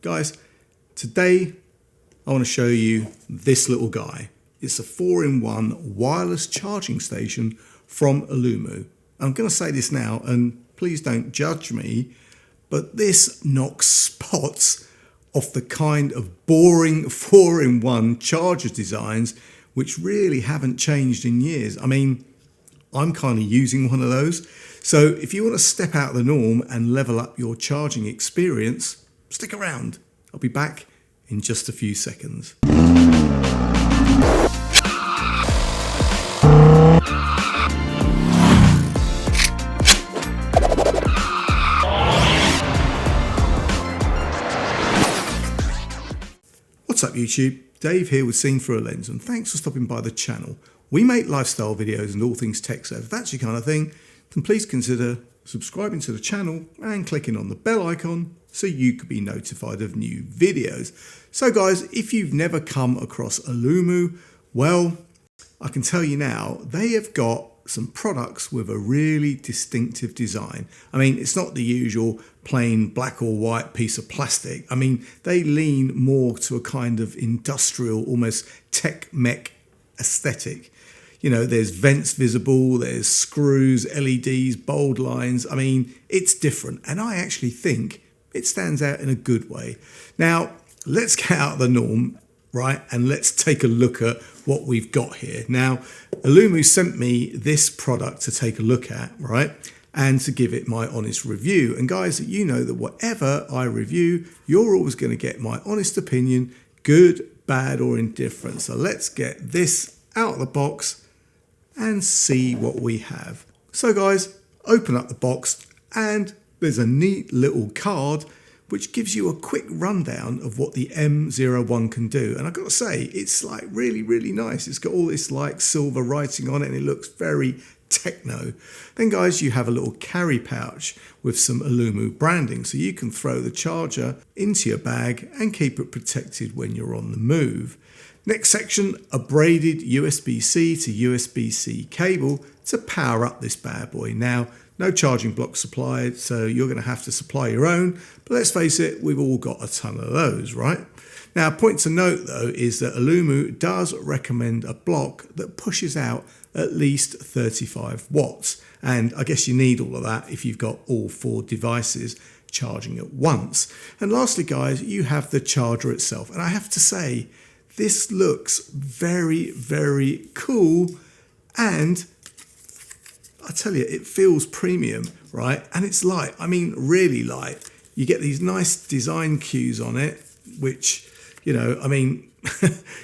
Guys, today I want to show you this little guy. It's a 4-in-1 wireless charging station from Aulumu. I'm going to say this now, and please don't judge me, but this knocks spots off the kind of boring 4-in-1 charger designs which really haven't changed in years. I mean, I'm kind of using one of those. So if you want to step out of the norm and level up your charging experience, stick around. I'll be back in just a few seconds. What's up YouTube? Dave here with Seen Through a Lens, and thanks for stopping by the channel. We make lifestyle videos and all things tech, so if that's your kind of thing, then please consider subscribing to the channel and clicking on the bell icon so you could be notified of new videos. So guys, if you've never come across Aulumu, well, I can tell you now, they have got some products with a really distinctive design. I mean, it's not the usual plain black or white piece of plastic. I mean, they lean more to a kind of industrial, almost tech mech aesthetic. You know, there's vents visible, there's screws, LEDs, bold lines. I mean, it's different, and I actually think it stands out in a good way. Now, let's get out of the norm, right? And let's take a look at what we've got here. Now, Aulumu sent me this product to take a look at, right? And to give it my honest review. And guys, you know that whatever I review, you're always going to get my honest opinion, good, bad, or indifferent. So let's get this out of the box and see what we have. So guys, open up the box and there's a neat little card which gives you a quick rundown of what the M01 can do. And I've got to say, it's like really, really nice. It's got all this like silver writing on it and it looks very techno. Then guys, you have a little carry pouch with some Aulumu branding, so you can throw the charger into your bag and keep it protected when you're on the move. Next section, a braided USB-C to USB-C cable to power up this bad boy. Now, no charging block supplied, so you're going to have to supply your own, but let's face it, we've all got a ton of those, right? Now, a point to note though is that Aulumu does recommend a block that pushes out at least 35 watts, and I guess you need all of that if you've got all 4 devices charging at once. And lastly guys, you have the charger itself, and I have to say, this looks very, very cool, and I tell you, it feels premium, right? And it's light, I mean really light. You get these nice design cues on it, which, you know, I mean,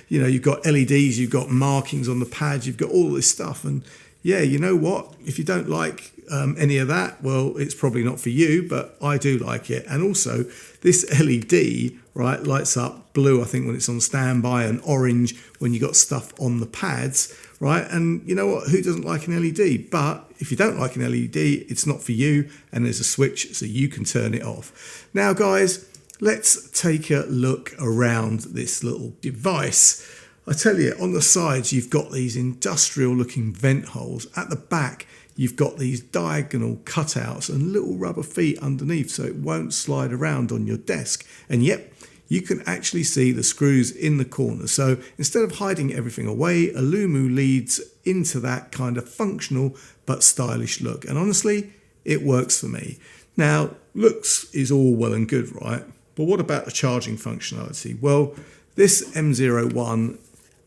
you know, you've got LEDs, you've got markings on the pads, you've got all this stuff. And yeah, you know what? If you don't like any of that, well, it's probably not for you, but I do like it. And also this LED, right, lights up blue, I think, when it's on standby, and orange when you got stuff on the pads, right? And you know what? Who doesn't like an LED? But if you don't like an LED, it's not for you, and there's a switch so you can turn it off. Now, guys, let's take a look around this little device. I tell you, on the sides, you've got these industrial looking vent holes. At the back, you've got these diagonal cutouts and little rubber feet underneath so it won't slide around on your desk. And yep, you can actually see the screws in the corner. So instead of hiding everything away, Aulumu leads into that kind of functional but stylish look. And honestly, it works for me. Now, looks is all well and good, right? But what about the charging functionality? Well, this M01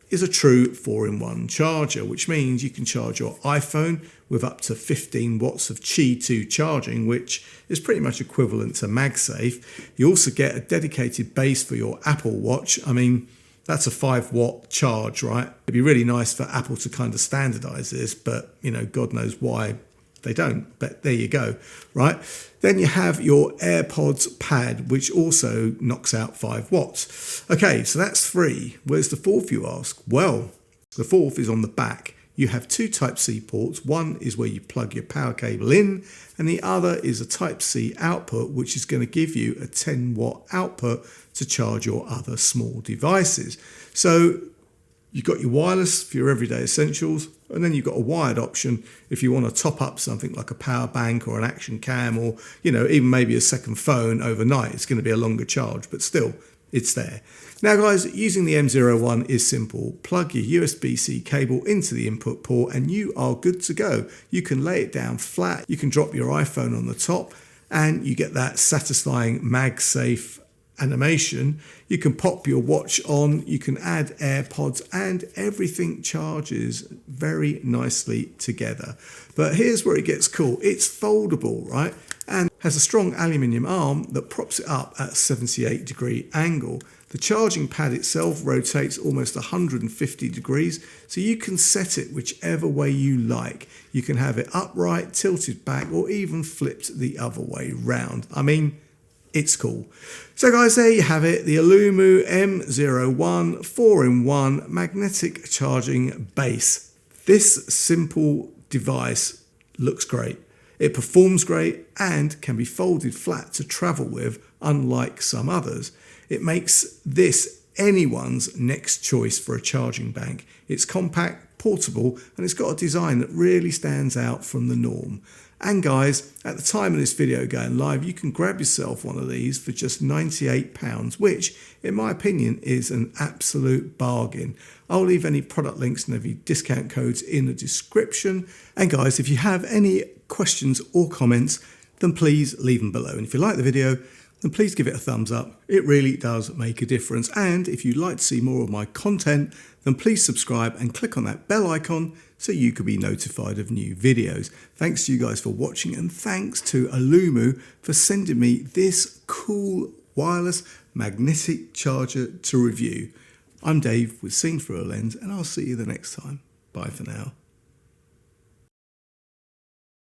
is a true 4-in-1 charger, which means you can charge your iPhone with up to 15 watts of Qi 2 charging, which is pretty much equivalent to MagSafe. You also get a dedicated base for your Apple Watch. I mean, that's a 5-watt charge, right? It'd be really nice for Apple to kind of standardize this, but you know, God knows why they don't, but there you go, right? Then you have your AirPods pad, which also knocks out 5 watts. Okay, so that's 3. Where's the 4th, you ask? Well, the 4th is on the back. You have 2 Type-C ports. One is where you plug your power cable in, and the other is a Type-C output, which is going to give you a 10-watt output to charge your other small devices. So You've got your wireless for your everyday essentials, and then you've got a wired option if you want to top up something like a power bank or an action cam, or even maybe a second phone overnight. It's going to be a longer charge, but still, it's there. Now guys, using the M01 is simple. Plug your USB-C cable into the input port and you are good to go. You can lay it down flat, you can drop your iPhone on the top, and you get that satisfying MagSafe animation. You can pop your watch on, you can add AirPods, and everything charges very nicely together. But here's where it gets cool. It's foldable, right? And has a strong aluminium arm that props it up at a 78-degree angle. The charging pad itself rotates almost 150 degrees, so you can set it whichever way you like. You can have it upright, tilted back, or even flipped the other way round. I mean, it's cool. So guys, there you have it, the Aulumu M01 4-in-1 magnetic charging base. This simple device looks great. It performs great and can be folded flat to travel with, unlike some others. It makes this anyone's next choice for a charging bank. It's compact, portable, and it's got a design that really stands out from the norm. And guys, at the time of this video going live, you can grab yourself one of these for just £98, which in my opinion is an absolute bargain. I'll leave any product links and any discount codes in the description. And guys, if you have any questions or comments, then please leave them below. And if you like the video, then please give it a thumbs up. It really does make a difference. And if you'd like to see more of my content, then please subscribe and click on that bell icon so you can be notified of new videos. Thanks to you guys for watching, and thanks to Aluumu for sending me this cool wireless magnetic charger to review. I'm Dave with Seen Through a Lens, and I'll see you the next time. Bye for now.